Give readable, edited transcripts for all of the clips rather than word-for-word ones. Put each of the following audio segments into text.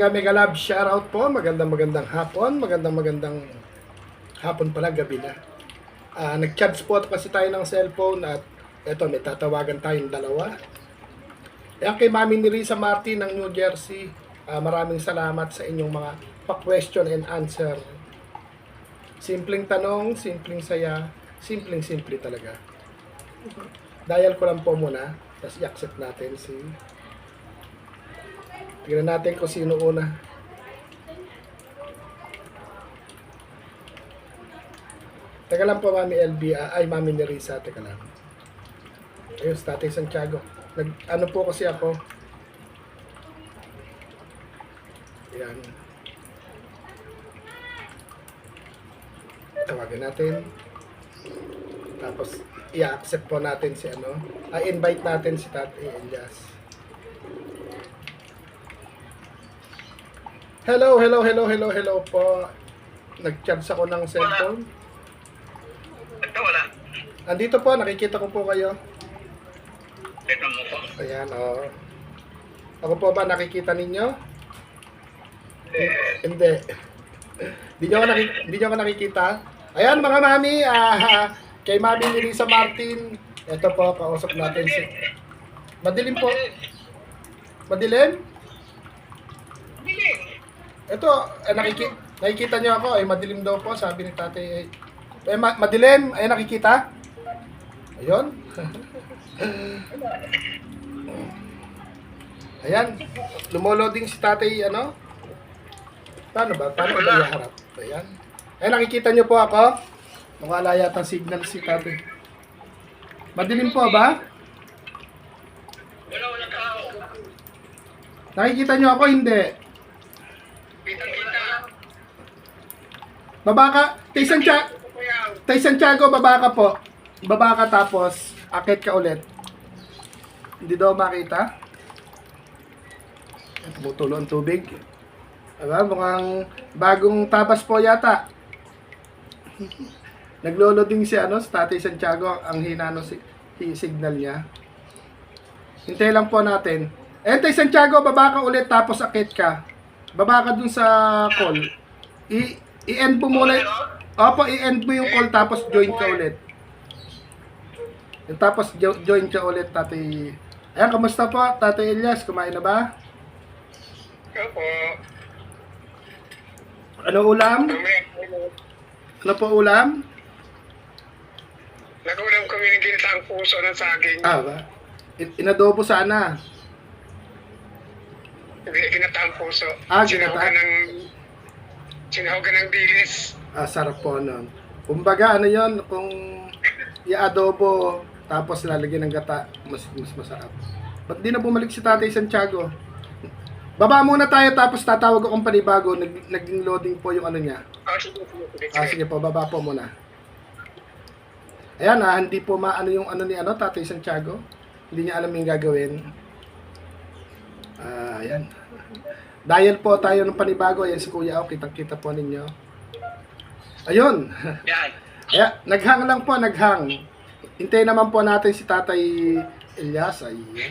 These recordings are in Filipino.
Mega Love, shoutout po. Magandang hapon pala, gabi na. Nag-charge po kasi tayo ng cellphone at eto, may tatawagan tayong dalawa. Ayan kay Mami ni Risa Martin ng New Jersey. Maraming salamat sa inyong mga pa-question and answer. Simpleng tanong, simpleng saya, simpleng-simple talaga. Dial ko lang po muna, tapos i-accept natin si... Tignan natin kung sino una. Teka lang po, Mami LB, ay Mami ni Risa, teka lang. Ayun, Tatay Santiago. Ano po kasi ako. Ayan. Tawagan natin. Tapos, i-accept po natin si ano. I-invite natin si Tatay Elias. Hello po. Nag-charge ako ng cellphone. Wala. Andito po, nakikita ko po kayo. Ito mo po. Ayan, oh. Ako po ba nakikita ninyo? Hindi. Hindi nyo ako nakikita. Ayan mga mami, kay Mami ni Risa Martin. Ito po, kausap natin si... Madilim po. Madilim? Biling. Ito, nakikita nyo ako, madilim daw po, sabi ni tatay. Madilim, nakikita? Ayun. Ayan, lumoloading si tatay, ano? Paano ba? Paano ba iharap? Ayan. Nakikita nyo po ako? Wala yata signal si tatay. Madilim po ba? Wala tao. Nakikita nyo ako? Hindi. Kita. Baba ka. Tay Santiago, baba ka po. Baba ka tapos akit ka ulit. Hindi daw makita. Tumutulo ang tubig. Diba? Mukhang bagong tapas po yata. Naglo-loading si Tatay Santiago. Ang hina signal niya. Hintay lang po natin. Tay Santiago, baba ka ulit tapos akit ka. Baba ka dun sa call. I-end mo muna. Opo, i-end mo yung call tapos join ka ulit. Tapos join ka ulit, Tatay. Ayan, kamusta po, Tatay Elias? Kumain na ba? Opo. Ano ulam? Ano po ulam? Nagulam kami ng ginataang puso ng saging. Ba? Inadobo sana. Ginataang puso. Ginataang. Sinahogan ng dilis. Sarap po nun. Kumbaga, ano yon, kung i-adobo, tapos lalagyan ng gata, mas masarap. Ba't di na bumalik si Tatay Santiago? Baba muna tayo, tapos tatawag akong panibago. Naging loading po yung ano niya. Sige po, baba po muna. Ayan, hindi po maano yung ano ni Tatay Santiago. Hindi niya alam yung gagawin. Ayan. Dial po tayo ng panibago. Ayan si Kuya. Kitang-kita po ninyo. Ayun. Ayan. Naghang lang po, naghang. Hintayin naman po natin si Tatay Elias. Ayan.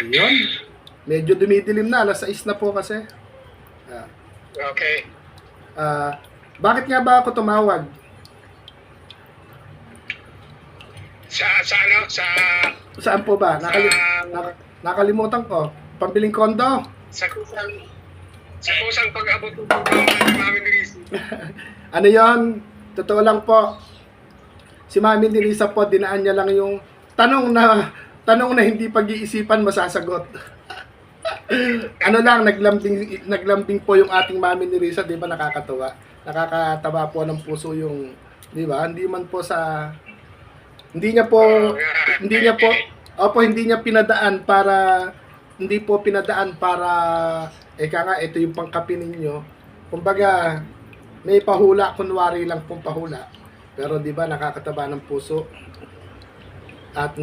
Ayun. Medyo dumidilim na. Alas 6 na po kasi. Okay. Bakit nga ba ako tumawag? Saan po ba? Nakalimutan ko. Pambiling kondo. Sa kusang pag-abot ng Mami ni Risa. Ano yon? Totoo lang po. Si Mami ni Risa po, dinaan niya lang yung tanong na hindi pag-iisipan masasagot. Ano lang, naglambing po yung ating Mami ni Risa, di ba nakakatawa? Nakakatawa po ng puso yung, di ba? Hindi niya pinadaan para ito yung pangkapi ninyo. Kumbaga, may pahula, kunwari lang pong pahula. Pero di ba nakakataba ng puso? At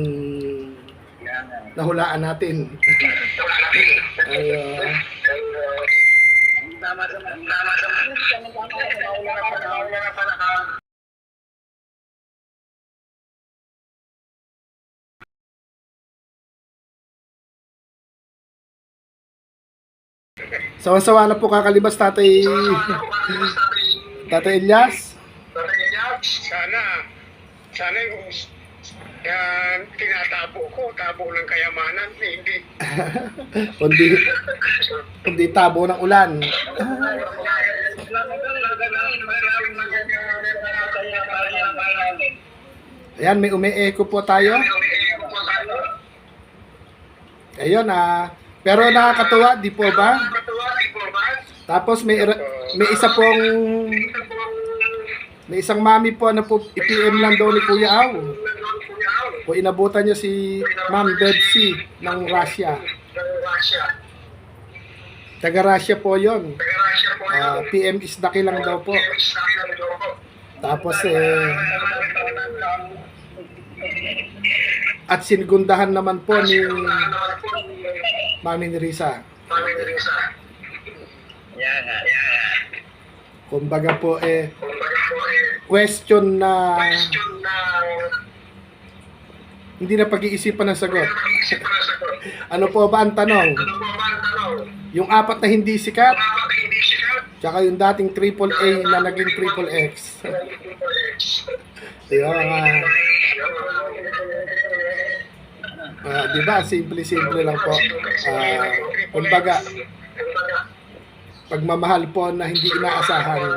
nahulaan natin. Ayun. Tama. Sawa-sawa na po kakalibas Tatay Elias. Sana yung yan, tinatabo ko, tabo ng kayamanan, hindi. Kundi tabo ng ulan. Ayan, may umi-echo po tayo. Ayun pero nakakatuwa, di po ba? Tapos may isang mami po na po i-PM lang daw ni Kuya Aw. Po inabutan niya si Ma'am Betsy ng Russia. Taga Russia po 'yon. PM is daki lang daw po. Tapos at sinigundahan naman po ni Mami Risa. Kumbaga po question na hindi na pag-iisipan ng sagot. Ano po ba ang tanong? Yung 4 na hindi sikat, tsaka yung dating AAA na naging XXX. Diba? Diba? Simple lang po. Kumbaga, pagmamahal po na hindi inaasahan.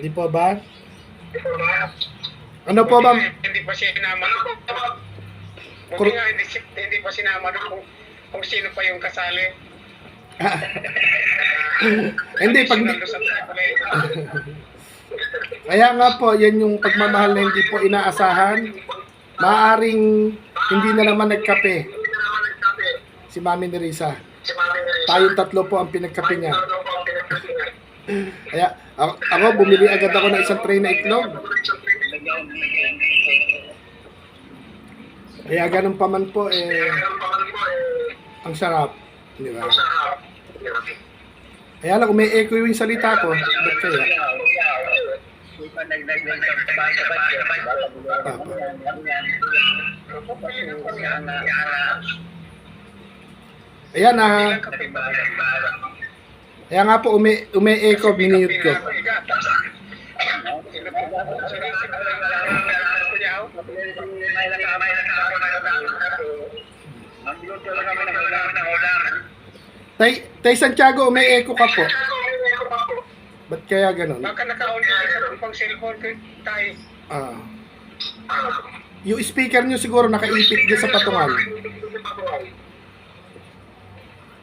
Di po ba? Ano po ba? Hindi pa sinama hindi pa sinama kung sino pa yung kasali. Hindi pag Kaya nga po, yan yung pagmamahal na hindi po inaasahan. Maaring hindi na naman nagkape si Mami ni Risa. Tayong 3 po ang pinagkape niya. Kaya ako bumili agad ako ng isang tray na itlog. Kaya ganun pa man po ang sarap, di ba? Kaya lang umi-echo yung salita ko. Ba't kaya? Ayan kaya nga po umi-echo minute ko. Tay Santiago, umi-echo ka po. Ba't kaya ganun? Baka naka-on yung pang cellphone ko tayo. Yung speaker nyo siguro nakaipit dyan sa patungan.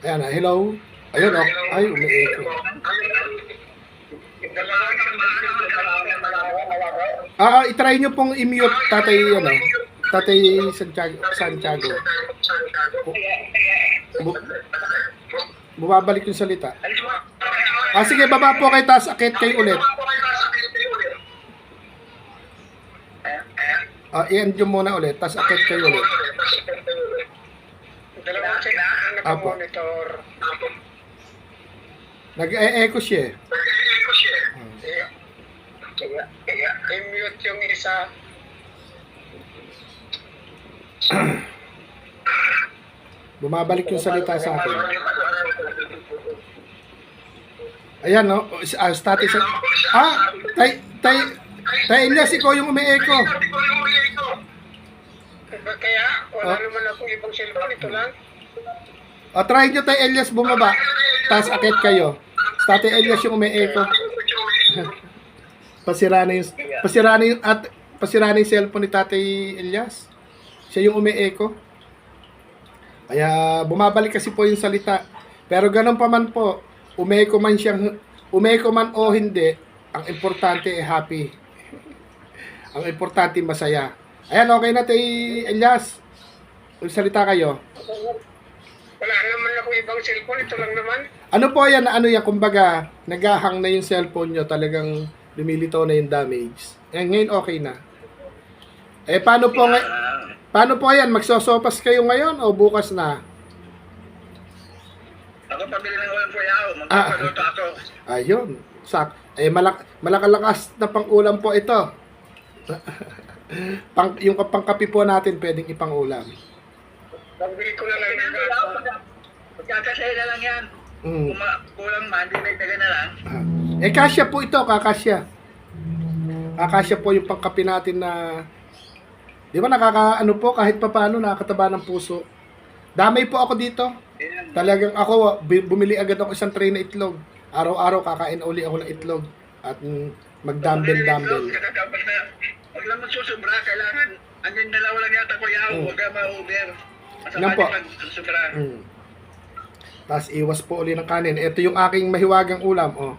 Ayan hello. Ayun ay umi-echo. I-try nyo pong i-mute Tatay Santiago. Bumabalik yung salita. Sige, baba po kayo, taas akit kayo ulit. I-end nyo muna ulit, taas akit kayo ulit. Dalawang check ang naka-monitor. Nag-e-echo siya. I-mute yung isa. Bumabalik yung salita sa akin. Ayan, no? Status. Tay Elias, ikaw yung umi-echo. Kaya, wala naman akong ibang cellphone. Ito lang. Try nyo, Tay Elias, bumaba. Taas akit kayo. Tatay Elias yung umi-echo. Pasira na yung cellphone ni Tatay Elias. Siya yung umi-echo. Kaya bumabalik kasi po yung salita. Pero ganun pa man po, umi-echo man o hindi, ang importante ay happy. Ang importante masaya. Ayan, okay na Tay Elias. Salita kayo. Wala naman ako ibang cellphone. Ito lang naman. Ano po yan? Ano yan? Kumbaga, naghahang na yung cellphone nyo. Talagang lumilitaw na yung damage. Ngayon okay na. Paano po yan? Magsosopas kayo ngayon o bukas na? Ako pabili ng ulam po yaw. Magpapaluto ako. Ayun. Malakalakas na pang-ulam po ito. Yung pangkapi po natin pwedeng ipang-ulam. Pagbili ko na lang. Magkakasaya na lang yan. Mm. Kulang man, dinagdagan na lang. Kasya po ito, kakasya. Kakasya po yung pangkape natin na, di ba nakakaano po, kahit papaano, nakakataba ng puso. Damay po ako dito. Yan. Talagang ako, bumili agad ako isang tray na itlog. Araw-araw kakain uli ako ng itlog. At mag-dumbbell. Tapos na, huwag lang magsusubra, kailangan, hanggang dalawa lang yata ko yaw, huwag ka ma-over. Yan Masama po. din pag susubra. Tapos iwas po uli ng kanin. Ito yung aking mahiwagang ulam. Oh.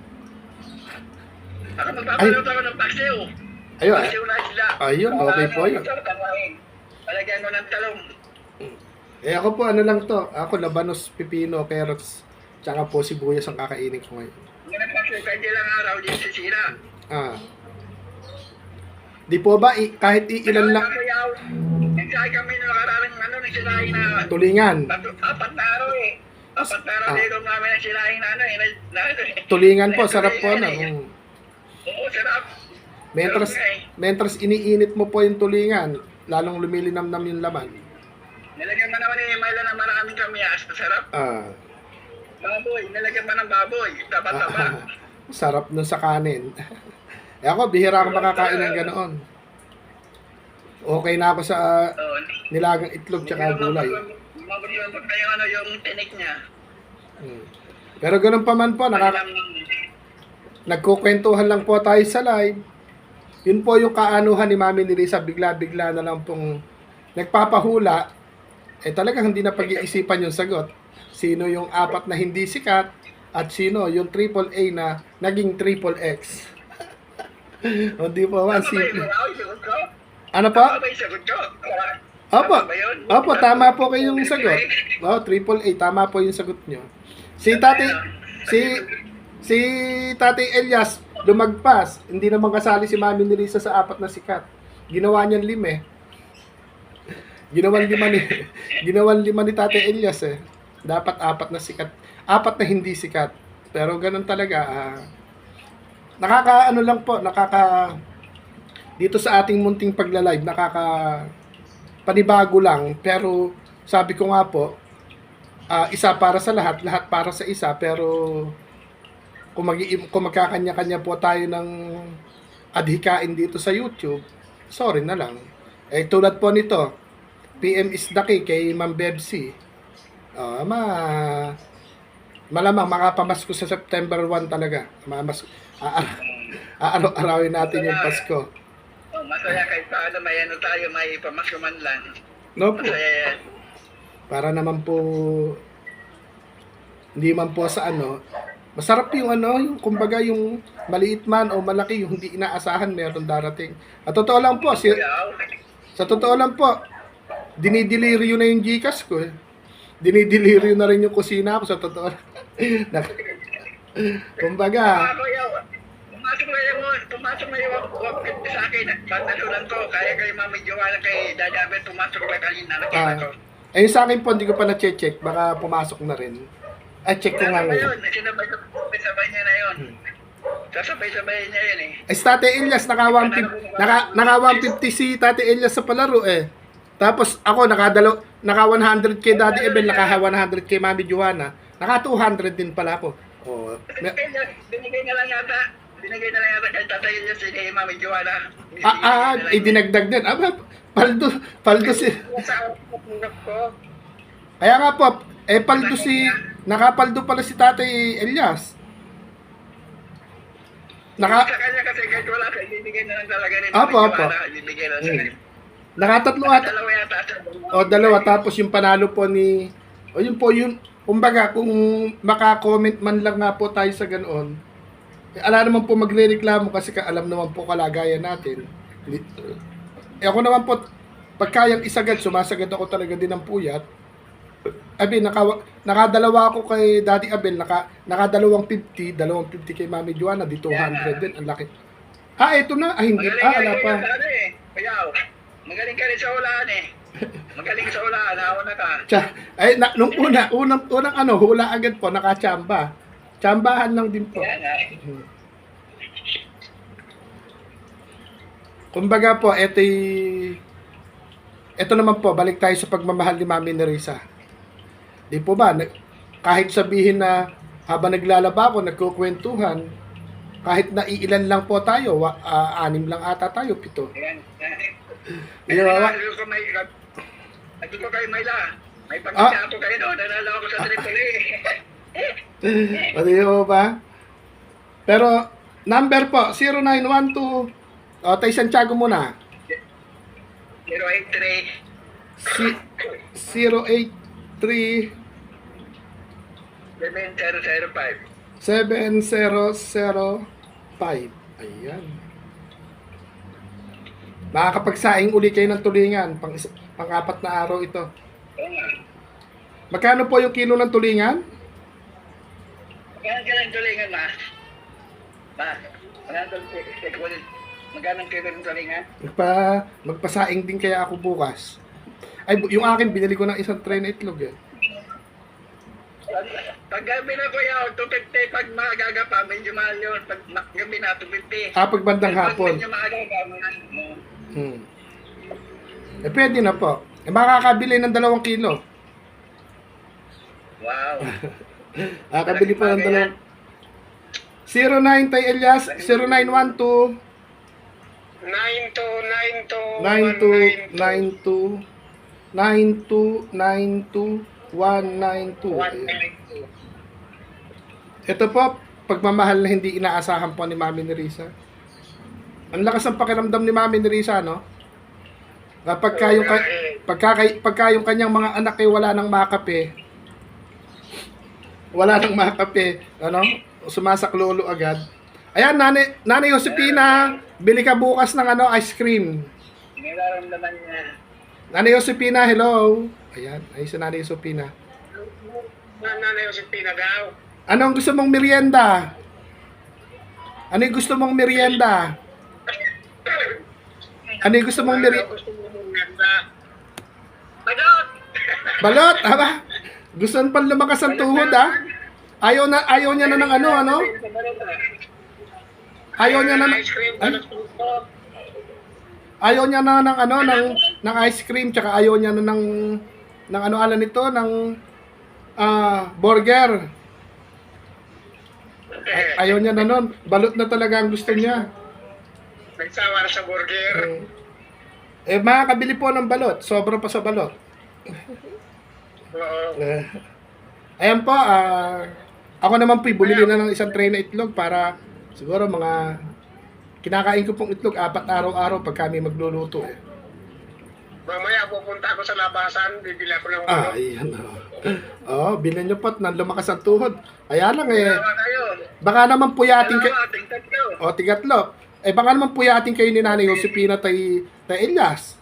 Ako magpapaluto ako ng paksiw. Ayun. Paksiw na sila. Ayun, okay po yun. Palagyan mo ng talong. Ako po, ano lang to. Ako, labanos, pipino, carrots, tsaka po sibuyas ang kakainin ko ngayon. Ganun paksiw, kahit ilang araw, di sisira. Di po ba, kahit ilan lang, Nagsakay kami na nakararing nagsirahin na tulingan. apat na araw eh. Apat na araw dito namin nagsirahin na Tulingan po, sarap po na. Oo, sarap. Mentras iniinit mo po yung tulingan, lalong lumilinamnam yung laman. Nilagyan mo naman ni Myla na maraming kamyas. Sarap. Baboy, nilagyan mo ng baboy. Taba-taba. Sarap nun sa kanin. Ako, bihira ako makakain ng ganoon. Okay na ako sa nilagang itlog tsaka gulay. Mabuti pa yung yung tinik niya. Pero ganun pa man po, nagkukwentuhan lang po tayo sa live. Yun po yung kaanuhan ni Mami ni Risa, bigla-bigla na lang pong nagpapahula. Talagang hindi na pag-iisipan yung sagot. Sino yung apat na hindi sikat at sino yung triple A na naging triple X. O di po ba, simple. Ano po? Opo, tama po kayong sagot. Triple A, tama po yung sagot nyo. Si Tatay Elias, lumagpas. Hindi naman kasali si Mami ni Risa sa apat na sikat. Ginawa niyan 5 Ginawan lima ni Tatay Elias eh. Dapat apat na sikat. Apat na hindi sikat. Pero ganun talaga. Nakakaano lang po, dito sa ating munting pagla-live, panibago lang. Pero sabi ko nga po, isa para sa lahat, lahat para sa isa. Pero kung magkakanya-kanya po tayo ng adhikain dito sa YouTube, sorry na lang. Tulad po nito, PM is the key kay Ma'am Bebsi. Malamang makapamasko sa September 1 talaga. Araw-arawin natin yung Pasko. Masaya kahit paano may tayo, may pamasko man lang. No po. Masaya yan. Para naman po, hindi man po sa masarap yung yung kumbaga yung maliit man o malaki, yung hindi inaasahan meron darating. At totoo lang po, sa totoo lang po, dinidelirio na yung Gcash ko eh. Dinidelirio na rin yung kusina ko sa totoo lang. Kumbaga, pumasok na yung sa akin. Pagnalunan ko, kaya kay Mami Joanna, kay Daddy Abel, pumasok na kanina. Nakita ko. Yung sa akin po, hindi ko pa na-check. Baka pumasok na rin. Check ko nga ngayon. Sabay niya na yun. Sasabay-sabay niya yun eh. Si Tate Elias, naka 150 si Tate Elias sa palaro eh. Tapos ako, naka 100 kay Daddy Abel, naka 100 kay Mami Joanna. Naka 200 din pala ako. Binigay na lang yata kay Tatay Elias kay Mami Joanna. Dinagdag din. Paldo si... Kaya nga po, paldo si... Nakapaldo pala si Tatay Elias. Sa kanya kasi kahit wala ka, ibibigay na lang talaga ni Mami Joanna. Ibibigay na lang. Nakatatlo ata. Dalawa yata. Dalawa. Tapos yung panalo po ni... yun po yun. Kumbaga, kung maka-comment man lang nga po tayo sa ganoon, ala naman po magre-reklamo kasi alam naman po kalagayan natin. Ako naman po, pagkayang isagad, sumasagad ako talaga din ng puyat. Nakadalawa ako kay Daddy Abel, nakadalawang 50 kay Mami Joanna, di 200 din, ang laki. Ito na, hindi, ala pa. Magaling ka rin sa hulaan eh. Magaling sa hulaan, nauna ka. Nung unang hula agad po, nakachamba. Chambahan lang din po. Kumbaga po, ito naman po, balik tayo sa pagmamahal ni Mami ni Risa. Di po ba, kahit sabihin na habang naglalaba ako, nagkukwentuhan, kahit na iilan lang po tayo, 6 lang ata tayo, 7. Ayan. Di ba? Ito ko kayo, Mayla. May pagkakita ako kayo doon. Nanalo ako sa Tripoli. Pati mo ba? Pero, number po, 0912, tayo Santiago muna. 083 083 7005. 7005. Ayan. Makakapagsaing uli kayo ng tulingan. Pang-apat na araw ito. Oo nga. Magkano po yung kilo ng tulingan? Magkano ka ng tulingan, ma? Ma, magkano ang kilo ng tulingan? Magpasaing din kaya ako bukas. Ay, yung akin, binili ko ng isang tray na itlog eh. Pag gabi na kuya, 250. Pag magaga pa, medyo mahal yun. Pag gabi na, 250. Pag bandang Pag hapon. medyo maaga pa, mahal. Pwede na po. Makakabili ng 2 kilo. Wow. Makakabili po ng 2. 09 Tay Elias, 0912 9292 192. Ito po, pagmamahal na hindi inaasahan po ni Mami Nerissa. Ang lakas ng pakiramdam ni Mami Nerissa, no? Pagka yung kanyang mga anak ay wala nang makape, ano? Sumasaklolo agad. Ayan, Nanay Josepina, bili ka bukas ng ice cream. Nararamdaman niya. Nanay Josepina, hello. Ayan, ay si Nanay Josepina. Nanay Josepina daw. Anong gusto mong merienda? Ano yung gusto mong merienda? Ano yung gusto mong merienda? Balot! Balot, aba? Gusto pang lumakas ang tuhod, Ayaw niya na ng ano? Ayaw niya na ayaw niya na ng ng ice cream, tsaka ayaw niya na ng burger. Ayaw niya na nun. Balot na talaga ang gusto niya. Nagsawa na sa burger. Makakabili po ng balot. Sobra pa sa balot. Oo. Ayan po, ako naman po, bumili na ng isang tray na itlog para siguro kinakain ko pong itlog 4 araw-araw pag kami magluluto. Mamaya pupunta ako sa labasan, bibili ako ng Ayan. Bilhin nyo po at lumakas ang tuhod. Kaya lang Dalawa kayo. baka naman puyatin kayo. Dalawa, tingtatlo. Tigatlo. Baka naman puyatin kayo ni Nanay Josepina tay Elias.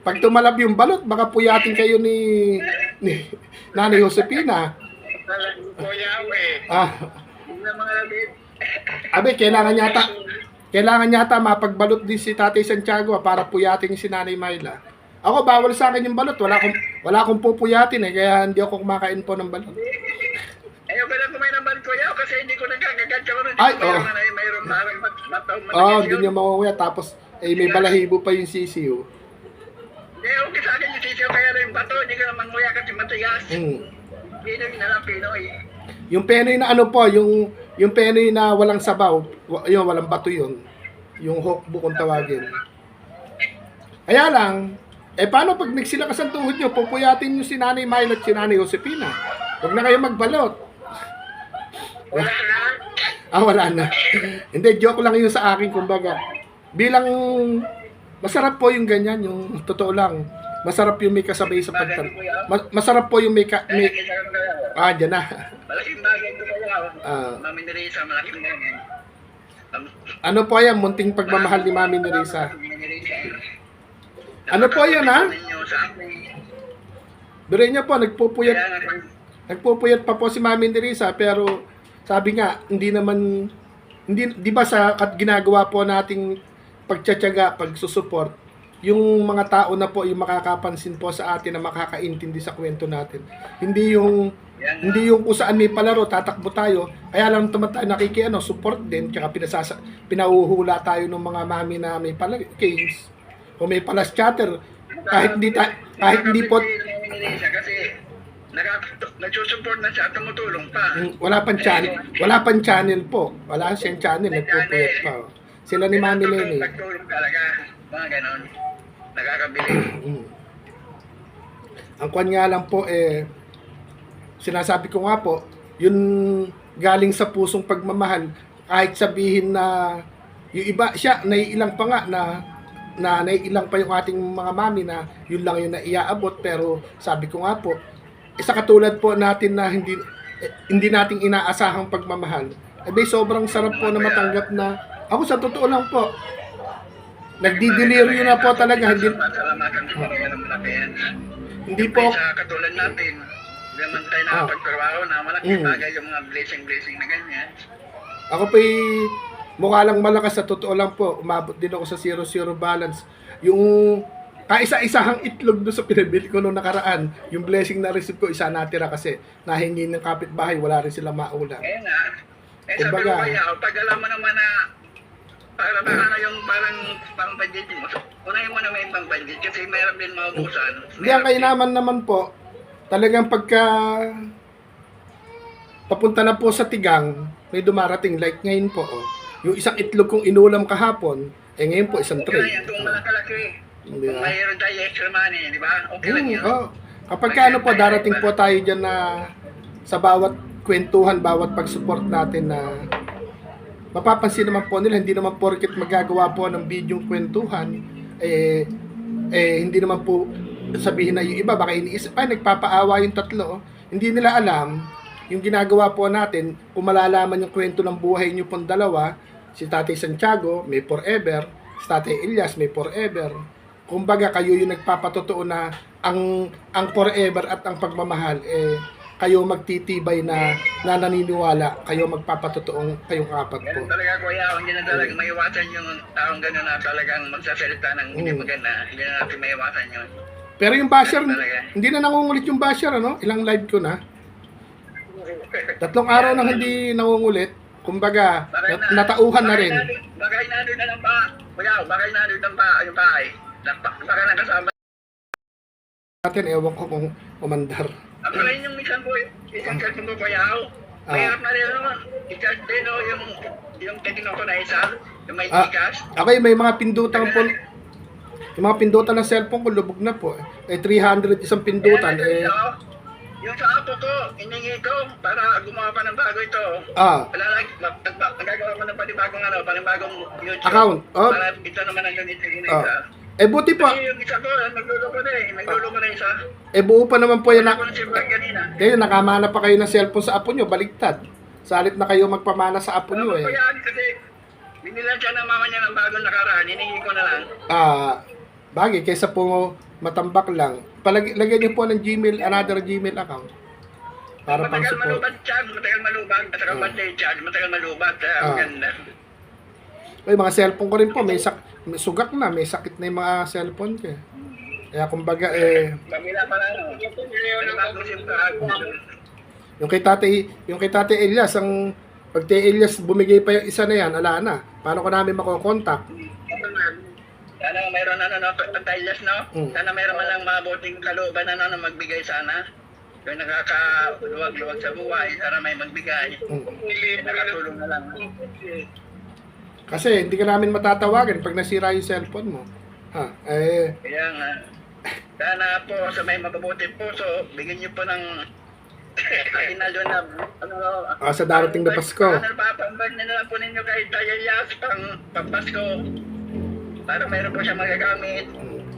Pag tumalab yung balot, baka puyatin kayo ni Nanay Josepina. Kuya, Hindi na mga labit. Abe, kailangan yata mapagbalot din si Tatay Santiago para puyatin si Nanay Myla. Ako, bawal sa akin yung balot. Wala akong pupuyatin kaya hindi ako kumakain po ng balot. Ayoko na kumain ng balot, kuya, kasi hindi ko nagkagagat ka rin. Mayroon parang mataon. Hindi niya mauuya. Tapos, may balahibo pa yung sisiyo. Hindi, okay sa akin yung sisiyo, kaya rin bato. Hindi ka naman nguya kasi matigas. Pinoy na lang, Pinoy. Yung penoy na yung penoy na walang sabaw, walang bato yun. Yung hokbo kung tawagin. Kaya lang, paano pag nagsilakas ang tuhod nyo, pupuyatin nyo si Nanay Myla at si Nanay Josepina. Huwag na kayo magbalot. Wala na. Wala na. Hindi, joke lang yun sa akin, kumbaga. Bilang, masarap po yung ganyan, yung totoo lang. Masarap yung may kasabay sa pagtan. Masarap po yung may dyan na. Malaking bagay ko kaya. Mami Nerissa, malaking bagay. Ano po yan? Munting pagmamahal ni Mami Nerissa. Ano po yan, Biruin niyo po, nagpupuyat pa po si Mami Nerissa, pero sabi nga, di ba sa ginagawa po nating pagtsatsaga, pagsusuport, yung mga tao na po yung makakapansin po sa atin na makakaintindi sa kwento natin. Hindi yung kung saan may palaro, tatakbo tayo. Kaya lang support din, tsaka pinahuhula tayo ng mga mami na may games o may palas chatter. Kahit hindi po kasi nagsusupport na siya, tumutulong pa. Wala pang channel po. Wala siyang channel, nagpupuyat pa. Oh. Sila ni Mami Lenny. Nagtulong talaga, mga ganon. Nakakabili. Ang kwan nga lang po, sinasabi ko nga po, yun galing sa pusong pagmamahal, kahit sabihin na yung iba, siya, naiilang pa nga na naiilang pa yung ating mga mami na yun lang yung naiaabot, pero sabi ko nga po, isa katulad po natin na hindi nating inaasahang pagmamahal, sobrang sarap po na matanggap na, ako sa totoo lang po, nagdi-deliryo na po talaga, hindi po, sa katulad natin, hindi naman tayo nakapagtrabaho na malaking bagay yung mga blessing na ganyan. Ako po mukha lang malakas, sa totoo lang po, umabot din ako sa 0-0 balance. Yung kaisa-isahang itlog doon sa pinabili ko noong nakaraan, yung blessing na receive ko, isa natira kasi nahingi ng kapitbahay, wala rin sila maulam. Kaya nga, sabi ko kaya, pag alam mo naman na para baka yung parang pang-budget mo, unahin mo naman yung pang-budget kasi mayroon din maubusan. Hindi, ang kainaman naman po, talagang pagka papunta na po sa tigang, may dumarating, like ngayon po, yung isang itlog kong inulam kahapon, ngayon po isang tray. Kaya yung malaki, kung mayroon tayo extra money, di ba? Okay lang yun. Kapag po, darating po tayo dyan na sa bawat kwentuhan, bawat pag-support natin na mapapansin naman po nila, hindi naman porket magagawa po ng video kwentuhan, hindi naman po sabihin na yung iba, baka iniisip, nagpapaawa yung tatlo. Hindi nila alam, yung ginagawa po natin, kung malalaman yung kwento ng buhay nyo pong dalawa, si Tatay Santiago, may forever, si Tatay Elias, may forever. Kumbaga, kayo yung nagpapatotoo na ang forever at ang pagmamahal, kayo magtitibay na naniniwala, kayo magpapatotoong kayong apat po. Ganun talaga kuya, hindi na talaga maiwasan yung taong gano'n na talagang magsasalita ng hindi maganda. Hindi na natin maiwasan yun. Pero yung basher, hindi na nangungulit yung basher, ano? Ilang live ko na. 3 araw nang hindi nangungulit. Kumbaga, natauhan na rin. Baka inano na lang pa. Kuya, baka inano lang pa yung bahay. Baka nakasama natin, ewan ko kung umandar. ako rin yung isang cellphone ko kuya. Mayroon na rin naman. I-charge din yung techno ko na isa. Yung may tikas. Okay, may mga pindutan po. Yung mga pindutan ng cellphone ko, lubog na po. 300 isang pindutan. Yung sa apo ko, iningi ko para gumawa pa ng bago ito. Nagagawa ko ng panibagong YouTube. Account. Para ito naman ang ganito yung isa. Buti pa. Yung isa ko, nagluloko na isa. Buo pa naman po yan. Ako ng silver kanina. Kayo, nakamana pa kayo ng cellphone sa apo nyo, baliktad. Salit na kayo magpamana sa apo nyo Kaya kasi, binilan siya ng mama niya ng bagong nakaraan, hiningi ko na lang. Bagay, kaysa po matambak lang. Lagyan niyo po ng Gmail, another Gmail account. Para pang support. Matagal malubat, at saka birthday charge, matagal malubat. Ang ganda. Ay, mga cellphone ko rin po, may sugak na, may sakit na yung mga cellphone ko. Kaya kumbaga, Pamila pa lang. yung kay Tatay Elias, pag Tatay Elias bumigay pa yung isa na yan, ala na. Paano ko namin makokontak? Sana mayroon Tataylas, no? Sana mayroon man lang mabuting kalooban na magbigay sana. Yung nakakaluwag-luwag sa buhay, sana may magbigay. Nakatulong na lang. Kasi hindi ka namin matatawagan pag nasira yung cellphone mo. Kaya nga. Sana po sa may mabubuting puso, bigyan niyo po ng inaldo na sa darating na Pasko. Napapambag na lang po ninyo kay Tayayas pang Pasko. Para mayroon po siya magagamit.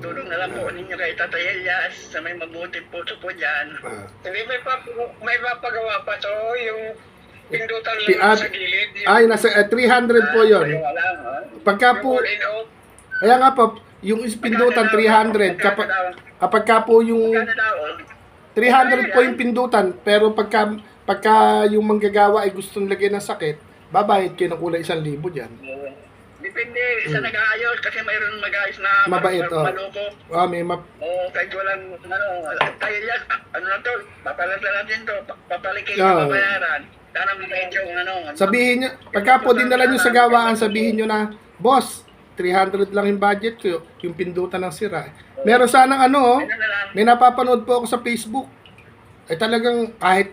Tulong na lang po ninyo kay Tatay Elias sa may mabuting puso po dyan. Hindi may papagawa pa to yung pindutan lang sa gilid. Ay, nasa 300 po yun. Pagka po, kaya nga po, yung pindutan 300. Kapag ka po yung 300 po yung pindutan, pero pagka yung manggagawa ay gustong lagyan ng sakit, babayad kayo ng kulay 1,000 dyan. Depende sa nag-aayos kasi mayroon mag-aayos na mabait, maloko. Kahit walang tayo yan, na to, papalala natin to, papalikin yung babayaran. Sana mabait yung sabihin nyo, pagka po dinala nyo sa gawaan, sabihin nyo na, boss, 300 lang yung budget ko, yung pindutan ng sira. Meron sanang may napapanood po ako sa Facebook. ay talagang kahit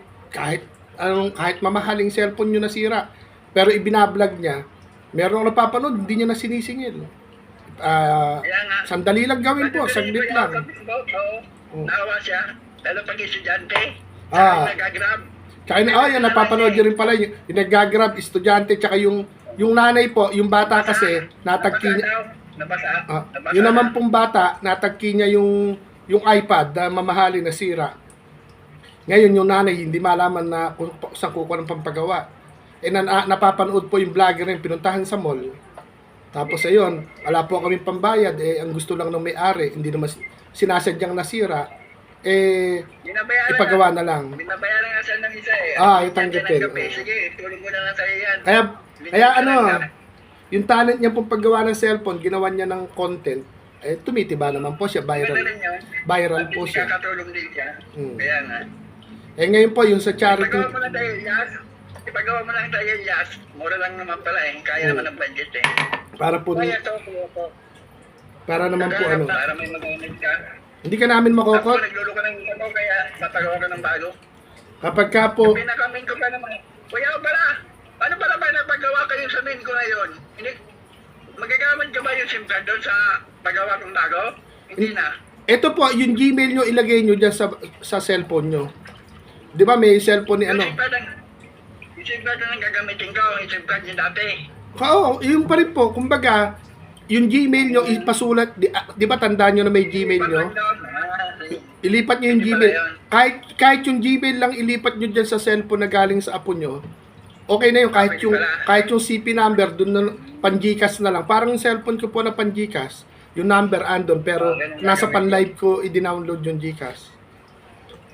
mamahaling cellphone nyo nasira, pero ibinablog niya, meron napapanood, hindi niya na sinisingil. Kaya nga. Sandali lang gawin po, saglit lang. Oh. Naawa siya. Lalo pag estudyante. Ah. Nagagrab. Tsaka yan, napapanood nyo rin pala yung nag-grab, estudyante, tsaka yung nanay po, yung bata kasi, natagki niya. Nabasa. Yun naman pong bata, natagki niya yung iPad na mamahalin na sira. Ngayon yung nanay, hindi malaman na kung saan kukuha ng pampagawa. Napapanood po yung vlogger na yung pinuntahan sa mall. Tapos ayun, wala po kaming pambayad, ang gusto lang ng may-ari, hindi naman sinasadyang nasira, ipagawa na lang. Binabayaran nga siya ng isa eh. Itanggapin. Sige, tulong mo na lang sa'yo yan. Kaya yung talent niya pong paggawa ng cellphone, ginawa niya ng content, tumitiba naman po siya, viral po siya. Kakatulong din siya. Kaya nga. Ngayon po, yung sa charity, Ipagawa mo lang tayo, Yas. Mura lang naman pala eh. Kaya naman ang budget eh. para po, para naman po Para may mag-unit ka. hindi ka namin Ako, makokot. nagluluko ng ito, kaya papagawa ka ng bago. Kapag ka po, Pinakamin ko pa naman. Kuya, pala. Paano pala ba nagpagawa kayo sa main ko ngayon? Hindi, magagamit ka ba yung SIM card doon sa paggawa kong bago? Hindi na. ito po, yung Gmail nyo, ilagay nyo dyan sa cellphone nyo. Di ba may cellphone ni Yung SIM card na gagamitin ko, yung SIM card yung dati. Oo, yun pa rin po. Kumbaga, yung Gmail nyo, ipasulat, di ba tandaan nyo na may Gmail nyo? Ilipat nyo yung Gmail. Kahit yung Gmail lang ilipat nyo dyan sa cellphone na galing sa apo nyo, okay na yun. Kahit yung CP number, dun na, pan-Gcash na lang. Parang yung cellphone ko po na pan-Gcash, yung number andon, pero nasa pan-live ko, i-download yung Gcash.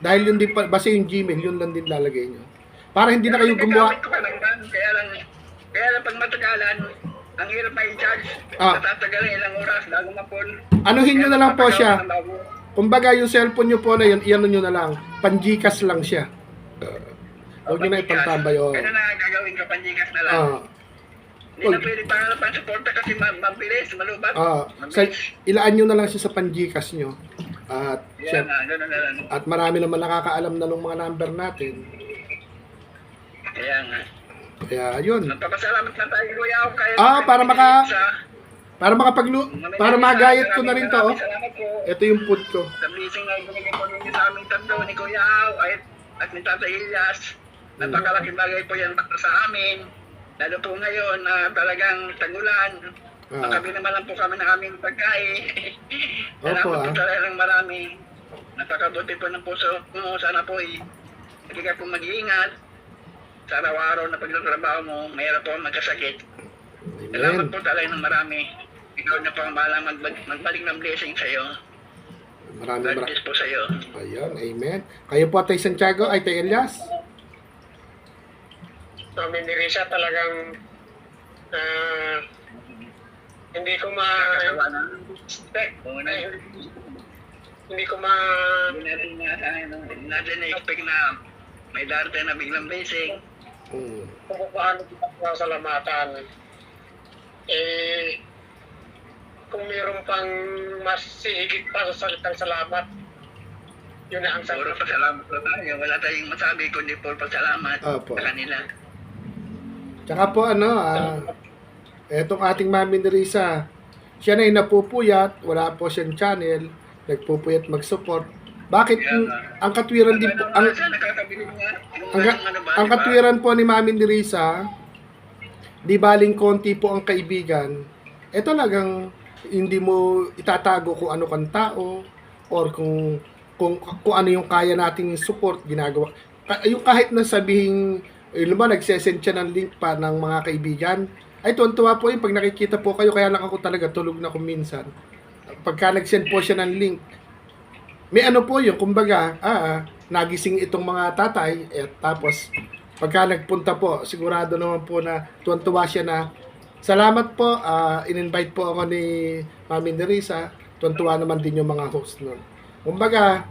Dahil yun din pa, basta yung Gmail, yun lang din lalagay nyo. Para hindi na kayo gumawa. Kaya lang pag matagalan, ang hirap may charge. Natatagalan ilang oras, bago mapon. Anuhin nyo na lang po siya. Kumbaga yung cellphone nyo po na yun, iyan nyo na lang. Pan-Gcash lang siya. Huwag nyo na ipagtabay. Kaya na gagawin ka, pan-Gcash na lang. Hindi na pwede pangalapan suporta kasi mabilis, malubat. Ilaan nyo na lang siya sa pan-Gcash nyo. Gano'n na lang. At marami naman nakakaalam na ng mga number natin. Kaya nga. Kaya yun. Nagpapasalamat na tayo, Kuya. Para magayat ko na rin to. Salamat po. Ito yung food ko. Sa blessing na ibigay po ninyo sa aming tatlo ni Kuya at ni Tata Ilyas. Napakalaking bagay po yan para sa amin. Lalo po ngayon na talagang tagulan. Makabi naman lang po kami ng aming pagkain. Salamat po talaga ng marami. Napakabuti po ng puso mo. Sana po hindi ka po mag-iingat. Sa araw-araw na pagtatrabaho mo, mayroon po magkasakit. Salamat po talaga ng marami. Ikaw na po ang bahala magbalik ng blessing sa iyo. God bless po sa iyo. Ayun, amen. Kayo po, Tay Santiago, ay Tay Elias? Kami ni Risa talagang hindi ko hindi natin na-expect na may darating na biglang blessing. Kung paano kita salamatan, kung mayroon pang mas higit pa sa salitang salamat, yun na ang puro pasalamat na tayo. Wala tayong masabi kundi puro pasalamat sa kanila. Tsaka po etong ating Mami ni Risa, siya na yung napupuyat, wala po siyang channel, nagpupuyat mag-support. Bakit ang katwiran din po, ang katwiran po ni Mami ni Risa, di baling konti po ang kaibigan, talagang hindi mo itatago kung ano kang tao or kung ano yung kaya nating support ginagawa. Yung kahit na sabihing nagsesend siya ng link pa ng mga kaibigan, ay tuwan-tuwa po yun pag nakikita po kayo, kaya lang ako talaga tulog na kung minsan. Pagka nag-send po siya ng link, may ano po yun, kumbaga, nagising itong mga tatay, tapos pagka nagpunta po, sigurado naman po na tuwan-tuwa siya na, salamat po, in-invite po ako ni Mami ni Risa, tuwan-tuwa naman din yung mga host nun. Kumbaga,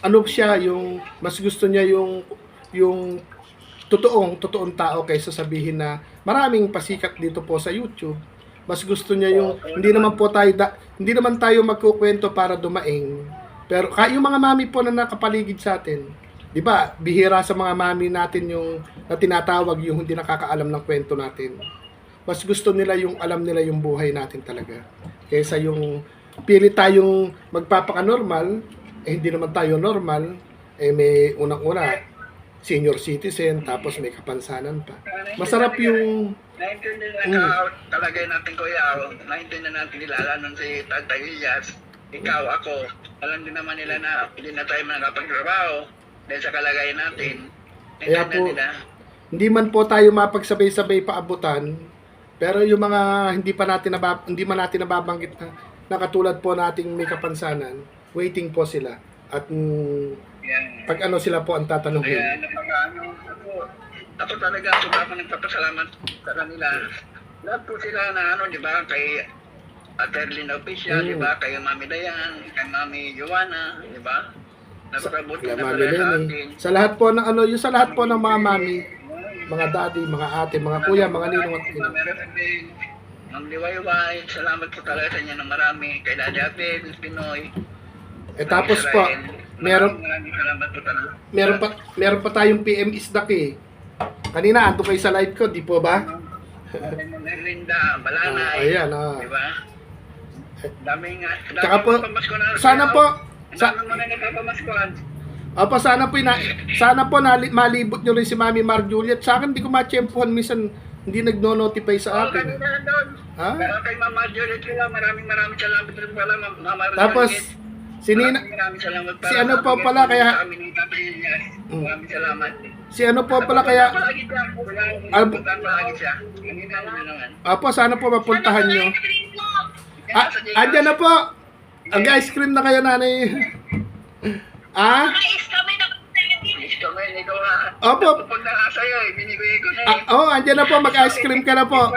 ano siya, yung mas gusto niya yung totoong tao kaysa sabihin na maraming pasikat dito po sa YouTube. Mas gusto niya yung hindi naman tayo magkukwento para dumaing. Pero yung mga mami po na nakapaligid sa atin, di ba, bihira sa mga mami natin yung na tinatawag yung hindi nakakaalam ng kwento natin. Mas gusto nila yung alam nila yung buhay natin talaga. Kaysa yung pili tayong magpapaka-normal, hindi naman tayo normal, may unang-una, senior citizen, tapos may kapansanan pa. Masarap yung... Naintindihan talaga natin, Kuya. Naintindihan natin nila, nun si Tatay Elias. Ikaw, ako. Alam din naman nila na hindi na tayo nakapagtrabaho dahil sa kalagayan natin. Kaya po, hindi man po tayo mapagsabay-sabay paabutan, pero yung mga hindi man natin nababanggit na katulad po nating may kapansanan, waiting po sila. At pag ano sila po ang tatanungin. Kaya ako talaga sobrang nagpapasalamat sa kanila. Lahat po sila na di ba, kay Aterlin Official, di ba, kay Mami Dayan, kay Mami Joanna, di ba? Napakabuti na pala sa atin. Sa lahat po ng yung sa lahat po ng mga mami, mga daddy, mga ate, mga kuya, mga ninong at ina. Ma'am Liwayway, salamat po talaga sa inyo ng marami. Kay Daddy Abel, Pinoy. Tapos po, maraming salamat po talaga. meron pa tayong PM Isdak eh. Kanina ando kayo sa live ko, di po ba? Linda, Balanay. Ayan, di ba? Daming Tsaka po, sana po, Dami mo na nagpapamaskuhan. sana po malibot nyo rin si Mami Mar Juliet. Sa akin, di ko ma-tsempuhan. Minsan, hindi nagno-notify sa akin. Kanina doon. Ha? Pero kay Mama Juliet sila, maraming salamat rin pala, Mama Tapos, maraming salamat pala. si ano po pala kaya... Maraming salamat. Si ano po pala kaya... Palagi siya. Apo, sana po mapuntahan nyo. Andyan na po. Ang-ice cream na kayo, nanay. Opo. Andyan na po. Mag-ice cream ka na po.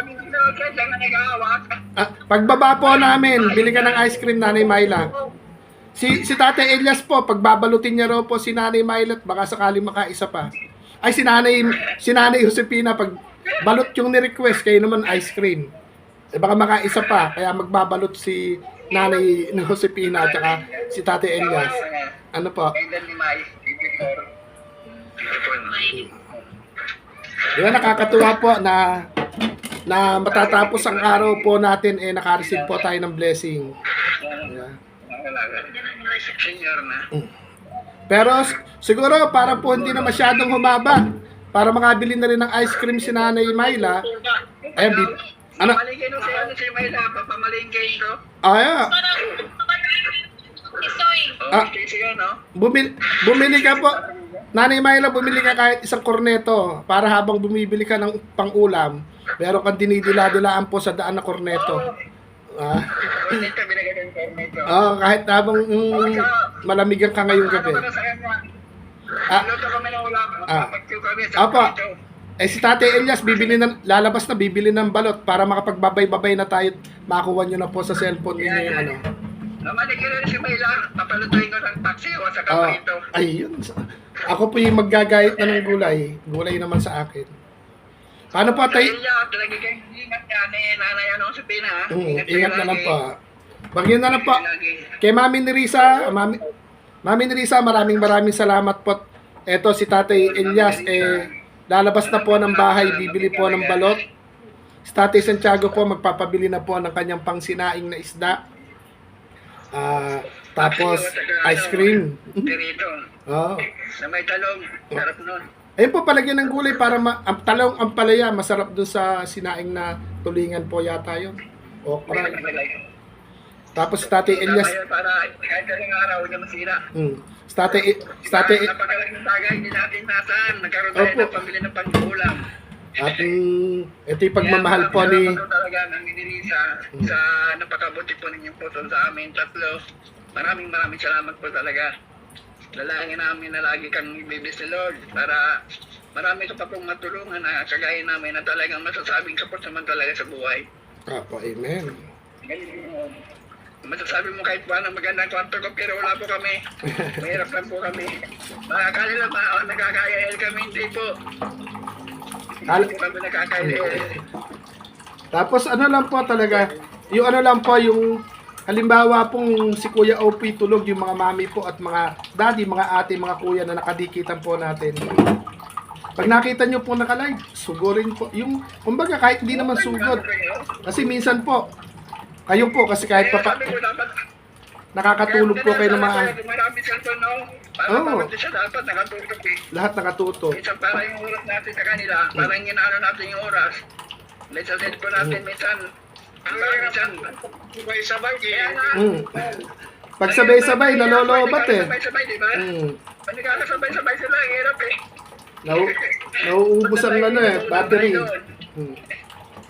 Pagbaba po namin, bili ka ng ice cream, Nanay Myla. Si Tatay Elias po, pagbabalutin niya raw po si Nanay Myla at baka sakali makaisa pa. Ay, si Nanay Josepina, pag balot yung ni-request, kayo naman ice cream. Baka makaisa pa, kaya magbabalot si Nanay Josepina at saka si Tatay Elias. Ano po? Di ba nakakatuwa po na matatapos ang araw po natin naka-receive po tayo ng blessing. Yeah. Pero siguro para po hindi na masyadong humaba, para makabili na rin ng ice cream si Nanay Myla. Ayan, ano? Pamalingay no si Myla, papamalingay ko. Yeah. Bumili ka po. Nanay Myla, bumili ka kahit isang korneto para habang bumibili ka ng pang-ulam, meron kang dinidila-dilaan po sa daan na korneto. Kahit habang malamigan ka ngayong gabi. Apo. Si Tatay Elias lalabas na bibili ng balot para makapagbabay-babay na tayo, makuha nyo na po sa cellphone niyo yung ano. Naman si Myla, papalutuin ko ng taxi o sa kamarito. Ayun. Ako po yung maggagayat na ng gulay. Gulay naman sa akin. Paano po tayo? Ingat yan Nanay Josepina. Ingat na lang po. Bagyan na lang po. Kay Mami Nerissa, Mami Nerissa, maraming salamat po. Eto si Tatay Elias, lalabas na po ng bahay, bibili po ng balot. Si Tatay Santiago po, magpapabili na po ng kanyang pangsinaing na isda. Tapos ice cream. Na may talong, sarap nun. Ayun po, palagyan ng gulay para ang talong ang palaya, masarap doon sa sinaing na tulingan po yata yun. Okra. Tapos si Tatay Elias. Para kahit kaling araw niya masira. Si Tatay Napakalaking bagay, hindi natin nasaan. Nagkaroon tayo ng pambili ng pang-ulam. At ito yung pagmamahal po ni... talaga ng Nerissa sa napakabuti po ninyong puso sa amin tatlo. Maraming salamat po talaga. Lalangin namin na lagi kang ibibis ni Lord para marami ka pa pong matulungan na kagaya namin na talagang masasabing support naman talaga sa buhay. Apo, amen. Masasabi mo kahit paano magandang kwarto ko pero wala po kami. Mahirap lang po kami. Makakali lang nakakaya kami, hindi po. Hindi po kami nakakaya. Tapos ano lang po talaga, yung ano lang po yung halimbawa pong si Kuya OP tulog, yung mga mami po at mga daddy, mga ate, mga kuya na nakadikitan po natin. Pag nakita nyo po naka-live, sugurin po. Yung, kumbaga kahit hindi naman sugod. Kasi minsan po, kayo po kasi kahit pa Sabi ko dapat nakakatulog po kayo ng mga marami cellphone, no? Para Oo. bawat isa dapat nakatulog eh. lahat nakatuto. Minsan para yung oras natin sa kanila, parang ginano natin yung oras. Minsan cellphone natin, minsan sabay-sabay. Kaya nga, Pag sabay-sabay, nalolobat eh. sabay-sabay, di ba? Pag nagkakasabay-sabay sila, ang hirap eh. Nauubos ang ano eh, battery.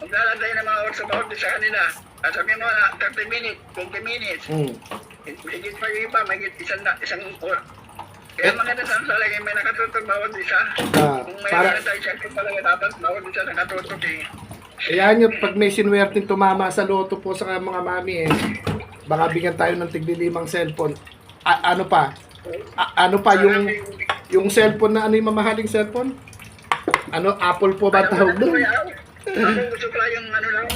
Maglalantay ng mga oras sa bawat isa kanila. At sabi mo na 30 minutes, 20 minutes. Higit pa yung iba, may isang oras. Kaya maganda sa lagi may nakatutok bawat isa. Kung may tayo cellphone talaga dapat, bawat isa nakatutok eh. Ayan yun, pag may sinwerteng tumama sa loto po sa mga mami eh, baka bigyan tayo ng tigli-5 cellphone. Ano pa? Ano pa yung cellphone na ano yung mamahaling cellphone? Ano, Apple po ba tawag doon? Ako gusto pala yung ano lang,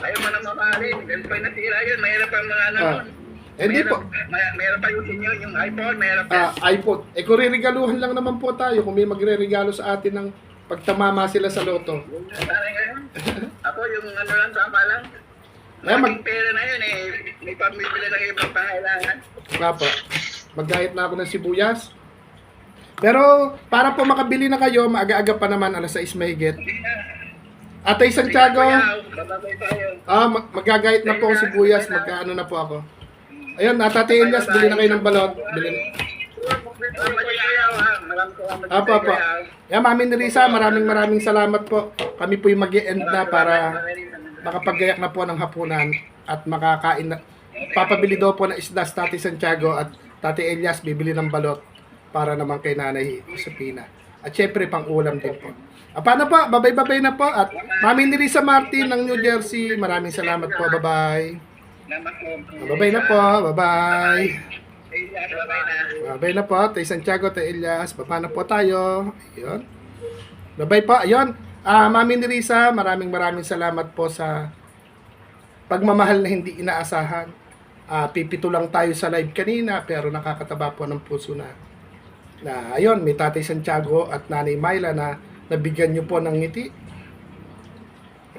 ayaw mo na mamahalin. Pag natira yun, mayroon pa mga ano nun. Hindi po. Mayroon pa yung inyo, yung iPhone, mayroon pa. iPhone. Eh kung re-regaluhan lang naman po tayo, kung may magre-regalo sa atin ng pagtamama sila sa loto. Parang ngayon, ako yung ano lang, tama lang. Maging pera na yun eh, may pamibili ng ibang pangailangan. Nga po. Maggahit na ako ng sibuyas. Pero para po makabili na kayo, maaga-aga pa naman, alas 6 mahigit. Atay Santiago, magagahit na po ang sibuyas, magkaano na po ako. Ayun, Tate Elias, bili na kayo ng balot. Bili. Apa. Yan, Mami Nerissa, maraming salamat po. Kami po yung mag-e-end na para makapaggayak na po ng hapunan at makakain na. Papabili daw po ng isda sa Tate Santiago at Tate Elias bibili ng balot para naman kay Nanay Josepina. At syempre pang ulam din po. Paano po? Babay-babay na po. At Mami Nerissa Martin ng New Jersey, maraming salamat po. Bye-bye. Babay na po. Bye-bye. Babay na po. Tay Santiago, Tay Elias. Baba na po tayo. Ayun. Babay po. Ayun. Mami Nerissa, maraming salamat po sa pagmamahal na hindi inaasahan. Pipito lang tayo sa live kanina pero nakakataba po ng puso na ayun, may Tatay Santiago at Nanay Myla na nabigyan nyo po ng ngiti.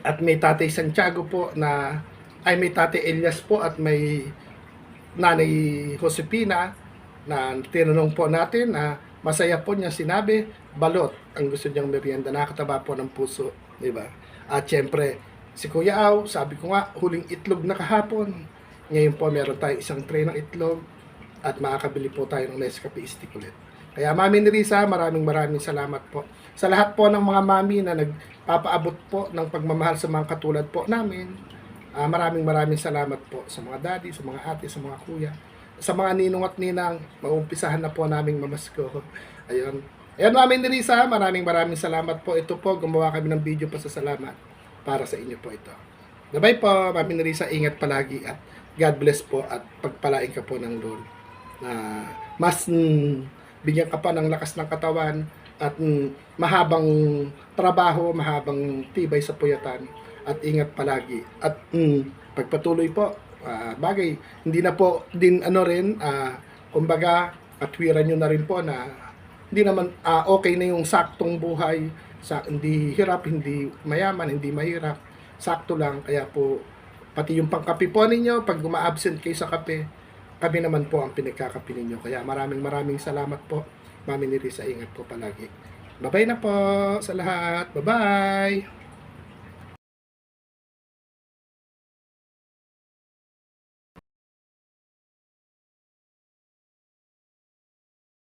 At may Tatay Santiago po na may Tatay Elias po at may Nanay Josepina na tinanong po natin na masaya po niya sinabi, balot ang gusto niyang merienda, nakakataba po ng puso, di ba? At syempre, si Kuya Au, sabi ko nga, huling itlog na kahapon. Ngayon po meron tayo isang tray ng itlog at makakabili po tayo ng Nescafe stick ulit. Kaya Mami Nerissa, maraming salamat po. Sa lahat po ng mga mami na nagpapaabot po ng pagmamahal sa mga katulad po namin, maraming salamat po sa mga daddy, sa mga ate, sa mga kuya, sa mga ninong at ninang, maumpisahan na po naming mamasko. Ayun. Ayun, Mami Nerissa, maraming salamat po. Ito po, gumawa kami ng video pa sa salamat para sa inyo po ito. Bye po, Mami Nerissa, ingat palagi at God bless po at pagpalain ka po ng Lord. Mas bigyan ka pa ng lakas ng katawan at mahabang trabaho, mahabang tibay sa puyatan at ingat palagi. At pagpatuloy po, bagay, hindi na po din kumbaga, katwiran nyo na rin po na hindi naman okay na yung saktong buhay, hindi hirap, hindi mayaman, hindi mahirap, sakto lang. Kaya po, pati yung pangkape po ninyo, pag uma-absent kayo sa kape, kami naman po ang pinagkakape ninyo. Kaya maraming salamat po. Mami Nerissa, ingat po palagi. Bye-bye na po sa lahat. Bye-bye!